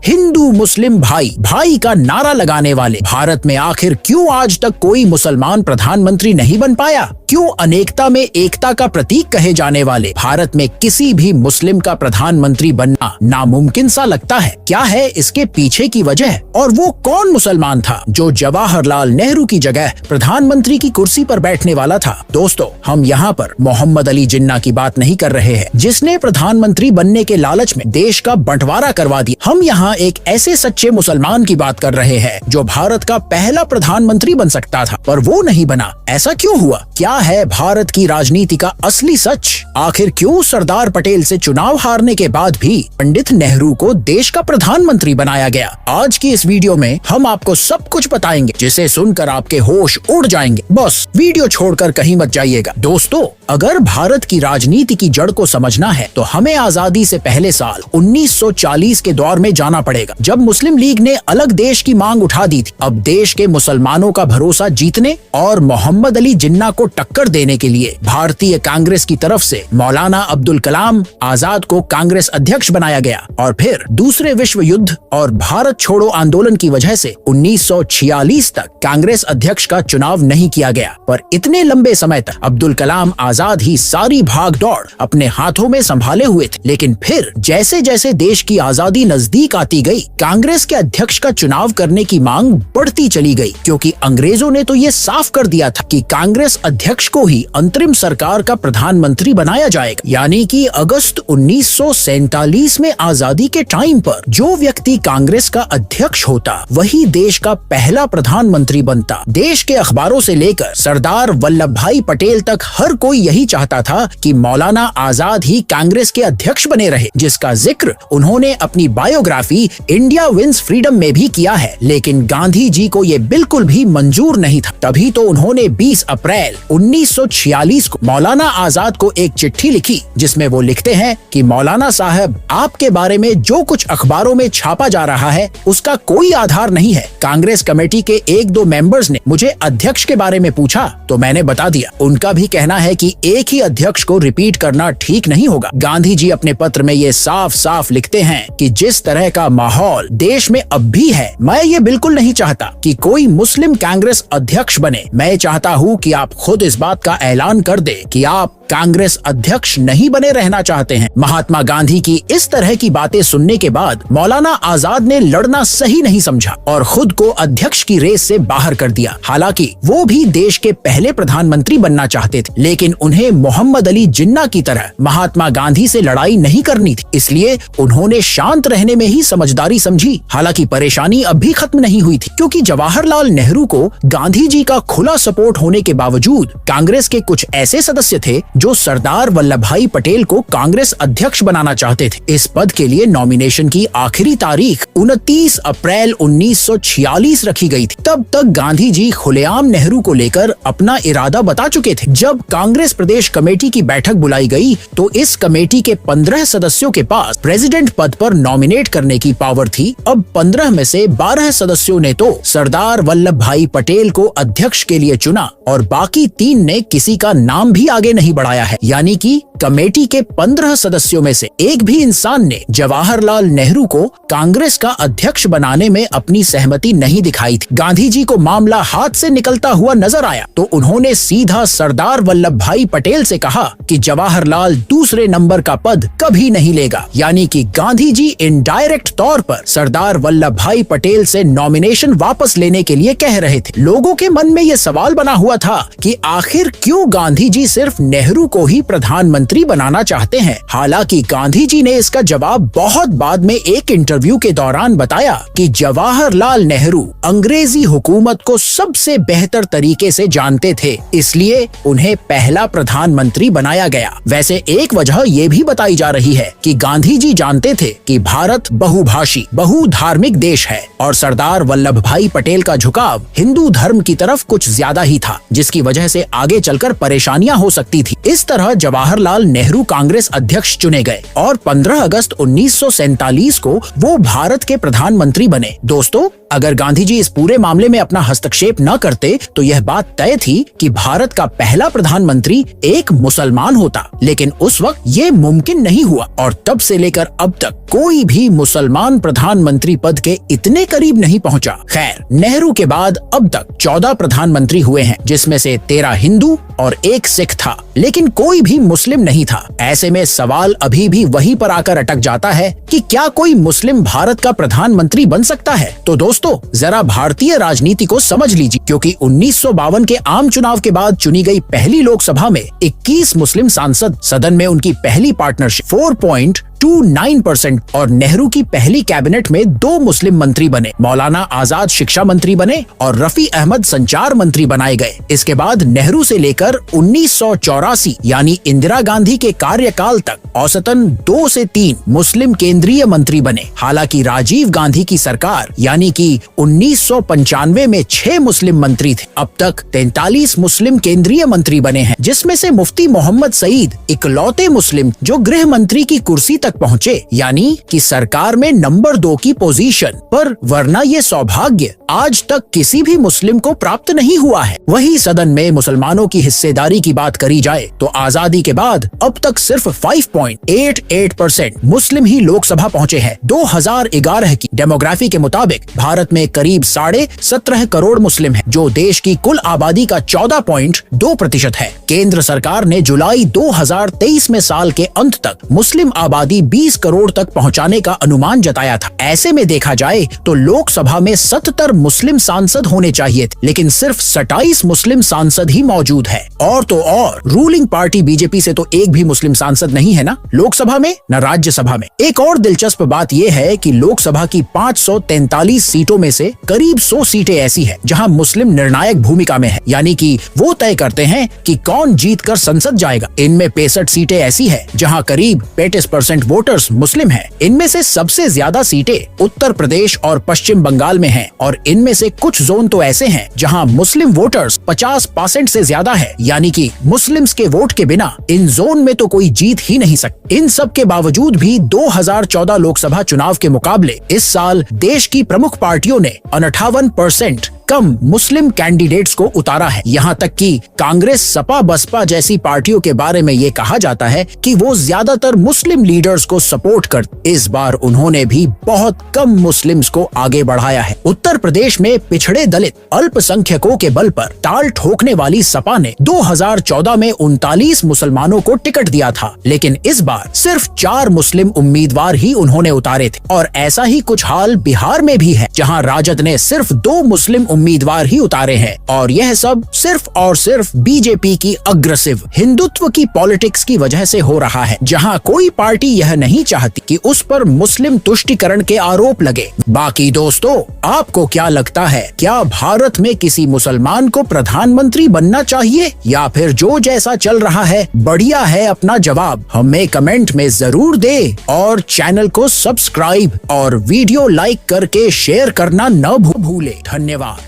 हिंदू मुस्लिम भाई भाई का नारा लगाने वाले भारत में आखिर क्यों आज तक कोई मुसलमान प्रधानमंत्री नहीं बन पाया? क्यों अनेकता में एकता का प्रतीक कहे जाने वाले भारत में किसी भी मुस्लिम का प्रधानमंत्री बनना नामुमकिन सा लगता है? क्या है इसके पीछे की वजह? और वो कौन मुसलमान था जो जवाहरलाल नेहरू की जगह प्रधानमंत्री की कुर्सी पर बैठने वाला था? दोस्तों, हम यहाँ पर मोहम्मद अली जिन्ना की बात नहीं कर रहे हैं जिसने प्रधानमंत्री बनने के लालच में देश का बंटवारा करवा दिया। हम यहाँ एक ऐसे सच्चे मुसलमान की बात कर रहे हैं जो भारत का पहला प्रधानमंत्री बन सकता था पर वो नहीं बना। ऐसा क्यों हुआ? क्या है भारत की राजनीति का असली सच? आखिर क्यों सरदार पटेल से चुनाव हारने के बाद भी पंडित नेहरू को देश का प्रधानमंत्री बनाया गया? आज की इस वीडियो में हम आपको सब कुछ बताएंगे जिसे सुनकर आपके होश उड़ जाएंगे। बस वीडियो छोड़कर कहीं मत जाइएगा। दोस्तों, अगर भारत की राजनीति की जड़ को समझना है तो हमें आजादी से पहले साल 1940 के दौर में जाना पड़ेगा, जब मुस्लिम लीग ने अलग देश की मांग उठा दी थी। अब देश के मुसलमानों का भरोसा जीतने और मोहम्मद अली जिन्ना को टक्कर देने के लिए भारतीय कांग्रेस की तरफ से मौलाना अब्दुल कलाम आजाद को कांग्रेस अध्यक्ष बनाया गया और फिर दूसरे विश्व युद्ध और भारत छोड़ो आंदोलन की वजह से 1946 तक कांग्रेस अध्यक्ष का चुनाव नहीं किया गया। पर इतने लंबे समय तक अब्दुल कलाम आजाद ही सारी भाग दौड़ अपने हाथों में संभाले हुए थे। लेकिन फिर जैसे जैसे देश की आजादी नजदीक आती गई, कांग्रेस के अध्यक्ष का चुनाव करने की मांग बढ़ती चली गई, क्योंकि अंग्रेजों ने तो ये साफ कर दिया था कि कांग्रेस अध्यक्ष को ही अंतरिम सरकार का प्रधानमंत्री बनाया जाएगा। यानी कि अगस्त 1947 में आजादी के टाइम पर जो व्यक्ति कांग्रेस का अध्यक्ष होता वही देश का पहला प्रधानमंत्री बनता। देश के अखबारों से लेकर सरदार वल्लभ भाई पटेल तक हर कोई यही चाहता था कि मौलाना आजाद ही कांग्रेस के अध्यक्ष बने रहे, जिसका जिक्र उन्होंने अपनी बायोग्राफी इंडिया विंस फ्रीडम में भी किया है। लेकिन गांधी जी को ये बिल्कुल भी मंजूर नहीं था। तभी तो उन्होंने 20 अप्रैल 1946 को मौलाना आजाद को एक चिट्ठी लिखी जिसमें वो लिखते हैं कि मौलाना साहब, आपके बारे में जो कुछ अखबारों में छापा जा रहा है उसका कोई आधार नहीं है। कांग्रेस कमेटी के 1-2 मेंबर्स ने मुझे अध्यक्ष के बारे में पूछा तो मैंने बता दिया। उनका भी कहना है कि एक ही अध्यक्ष को रिपीट करना ठीक नहीं होगा। गांधी जी अपने पत्र में ये साफ साफ लिखते हैं कि जिस तरह का माहौल देश में अब भी है, मैं ये बिल्कुल नहीं चाहता कि कोई मुस्लिम कांग्रेस अध्यक्ष बने। मैं चाहता हूँ कि आप खुद इस बात का ऐलान कर दे कि आप कांग्रेस अध्यक्ष नहीं बने रहना चाहते हैं। महात्मा गांधी की इस तरह की बातें सुनने के बाद मौलाना आजाद ने लड़ना सही नहीं समझा और खुद को अध्यक्ष की रेस से बाहर कर दिया। हालांकि वो भी देश के पहले प्रधानमंत्री बनना चाहते थे, लेकिन उन्हें मोहम्मद अली जिन्ना की तरह महात्मा गांधी से लड़ाई नहीं करनी थी, इसलिए उन्होंने शांत रहने में ही समझदारी समझी। हालांकि परेशानी अब भी खत्म नहीं हुई थी, क्योंकि जवाहरलाल नेहरू को गांधी जी का खुला सपोर्ट होने के बावजूद कांग्रेस के कुछ ऐसे सदस्य थे जो सरदार वल्लभ भाई पटेल को कांग्रेस अध्यक्ष बनाना चाहते थे। इस पद के लिए नॉमिनेशन की आखिरी तारीख 29 अप्रैल 1946 रखी गई थी। तब तक गांधी जी खुलेआम नेहरू को लेकर अपना इरादा बता चुके थे। जब कांग्रेस प्रदेश कमेटी की बैठक बुलाई गई तो इस कमेटी के 15 सदस्यों के पास प्रेसिडेंट पद पर नॉमिनेट करने की पावर थी। अब 15 में से 12 सदस्यों ने तो सरदार वल्लभ भाई पटेल को अध्यक्ष के लिए चुना और बाकी 3 ने किसी का नाम भी आगे नहीं बढ़ाया है। यानी कि कमेटी के 15 सदस्यों में से एक भी इंसान ने जवाहरलाल नेहरू को कांग्रेस का अध्यक्ष बनाने में अपनी सहमति नहीं दिखाई थी। गांधी जी को मामला हाथ से निकलता हुआ नजर आया तो उन्होंने सीधा सरदार वल्लभ भाई पटेल से कहा कि जवाहरलाल दूसरे नंबर का पद कभी नहीं लेगा। यानी कि गांधी जी इनडायरेक्ट तौर पर सरदार वल्लभ भाई पटेल से नॉमिनेशन वापस लेने के लिए कह रहे थे। लोगों के मन में ये सवाल बना हुआ था कि आखिर क्यों गांधी जी सिर्फ नेहरू को ही प्रधानमंत्री बनाना चाहते हैं। हालांकि गांधी जी ने इसका जवाब बहुत बाद में एक इंटरव्यू के दौरान बताया कि जवाहरलाल नेहरू अंग्रेजी हुकूमत को सबसे बेहतर तरीके से जानते थे, इसलिए उन्हें पहला प्रधानमंत्री बनाया गया। वैसे एक वजह ये भी बताई जा रही है कि गांधी जी जानते थे कि भारत बहुभाषी बहुधार्मिक देश है और सरदार वल्लभ भाई पटेल का झुकाव हिंदू धर्म की तरफ कुछ ज्यादा ही था, जिसकी वजह से आगे चलकर परेशानियां हो सकती थी। इस तरह जवाहरलाल नेहरू कांग्रेस अध्यक्ष चुने गए और 15 अगस्त 1947 को वो भारत के प्रधानमंत्री बने। दोस्तों, अगर गांधी जी इस पूरे मामले में अपना हस्तक्षेप न करते तो यह बात तय थी कि भारत का पहला प्रधानमंत्री एक मुसलमान होता, लेकिन उस वक्त ये मुमकिन नहीं हुआ और तब से लेकर अब तक कोई भी मुसलमान प्रधानमंत्री पद के इतने करीब नहीं पहुंचा। खैर, नेहरू के बाद अब तक 14 प्रधानमंत्री हुए हैं, जिसमें से 13 हिंदू और 1 सिख था, लेकिन कोई भी मुस्लिम नहीं था। ऐसे में सवाल अभी भी वहीं पर आकर अटक जाता है कि क्या कोई मुस्लिम भारत का प्रधानमंत्री बन सकता है? तो दोस्तों, जरा भारतीय राजनीति को समझ लीजिए, क्योंकि 1952 के आम चुनाव के बाद चुनी गई पहली लोकसभा में 21 मुस्लिम सांसद, सदन में उनकी पहली पार्टनरशिप 4.29% और नेहरू की पहली कैबिनेट में 2 मुस्लिम मंत्री बने। मौलाना आजाद शिक्षा मंत्री बने और रफी अहमद संचार मंत्री बनाए गए। इसके बाद नेहरू से लेकर 1984 यानी इंदिरा गांधी के कार्यकाल तक औसतन 2 से 3 मुस्लिम केंद्रीय मंत्री बने। हालांकि राजीव गांधी की सरकार यानी कि 1995 में 6 मुस्लिम मंत्री थे। अब तक 43 मुस्लिम केंद्रीय मंत्री बने हैं, जिसमें से मुफ्ती मोहम्मद सईद इकलौते मुस्लिम जो गृह मंत्री की कुर्सी तक पहुंचे, यानी कि सरकार में नंबर 2 की पोजीशन पर, वरना ये सौभाग्य आज तक किसी भी मुस्लिम को प्राप्त नहीं हुआ है। वही सदन में मुसलमानों की हिस्सेदारी की बात करी जाए तो आजादी के बाद अब तक सिर्फ 5.88% मुस्लिम ही लोकसभा पहुंचे हैं। 2011 की डेमोग्राफी के मुताबिक भारत में करीब 17.5 करोड़ मुस्लिम हैं, जो देश की कुल आबादी का 14.2% है। केंद्र सरकार ने जुलाई 2023 में साल के अंत तक मुस्लिम आबादी 20 करोड़ तक पहुंचाने का अनुमान जताया था। ऐसे में देखा जाए तो लोकसभा में 77 मुस्लिम सांसद होने चाहिए थे, लेकिन सिर्फ 27 मुस्लिम सांसद ही मौजूद है। और तो और रूलिंग पार्टी बीजेपी से तो एक भी मुस्लिम सांसद नहीं है ना लोकसभा में, न राज्यसभा में। एक और दिलचस्प बात यह है कि लोकसभा की 543 सीटों में से करीब 100 सीटें ऐसी है जहां मुस्लिम निर्णायक भूमिका में है, यानी कि वो तय करते हैं कि कौन जीतकर संसद जाएगा। इनमें 65 सीटें ऐसी है जहां करीब 35% वोटर्स मुस्लिम हैं। इनमें से सबसे ज्यादा सीटें उत्तर प्रदेश और पश्चिम बंगाल में हैं, और इनमें से कुछ जोन तो ऐसे हैं जहां मुस्लिम वोटर्स 50% से ज्यादा है, यानी कि मुस्लिम्स के वोट के बिना इन जोन में तो कोई जीत ही नहीं सकती। इन सब के बावजूद भी 2014 लोकसभा चुनाव के मुकाबले इस साल देश की प्रमुख पार्टियों ने 58% कम मुस्लिम कैंडिडेट्स को उतारा है। यहाँ तक कि कांग्रेस, सपा, बसपा जैसी पार्टियों के बारे में ये कहा जाता है कि वो ज्यादातर मुस्लिम लीडर्स को सपोर्ट करते। इस बार उन्होंने भी बहुत कम मुस्लिम्स को आगे बढ़ाया है। उत्तर प्रदेश में पिछड़े दलित अल्पसंख्यकों के बल पर ताल ठोकने वाली सपा ने 2014 में 39 मुसलमानों को टिकट दिया था, लेकिन इस बार सिर्फ 4 मुस्लिम उम्मीदवार ही उन्होंने उतारे थे। और ऐसा ही कुछ हाल बिहार में भी है, जहाँ राजद ने सिर्फ 2 मुस्लिम उम्मीदवार ही उतारे हैं। और यह सब सिर्फ और सिर्फ बीजेपी की अग्रेसिव हिंदुत्व की पॉलिटिक्स की वजह से हो रहा है, जहां कोई पार्टी यह नहीं चाहती कि उस पर मुस्लिम तुष्टीकरण के आरोप लगे। बाकी दोस्तों, आपको क्या लगता है, क्या भारत में किसी मुसलमान को प्रधानमंत्री बनना चाहिए, या फिर जो जैसा चल रहा है बढ़िया है? अपना जवाब हमें कमेंट में जरूर दे और चैनल को सब्सक्राइब और वीडियो लाइक करके शेयर करना न भूले। धन्यवाद।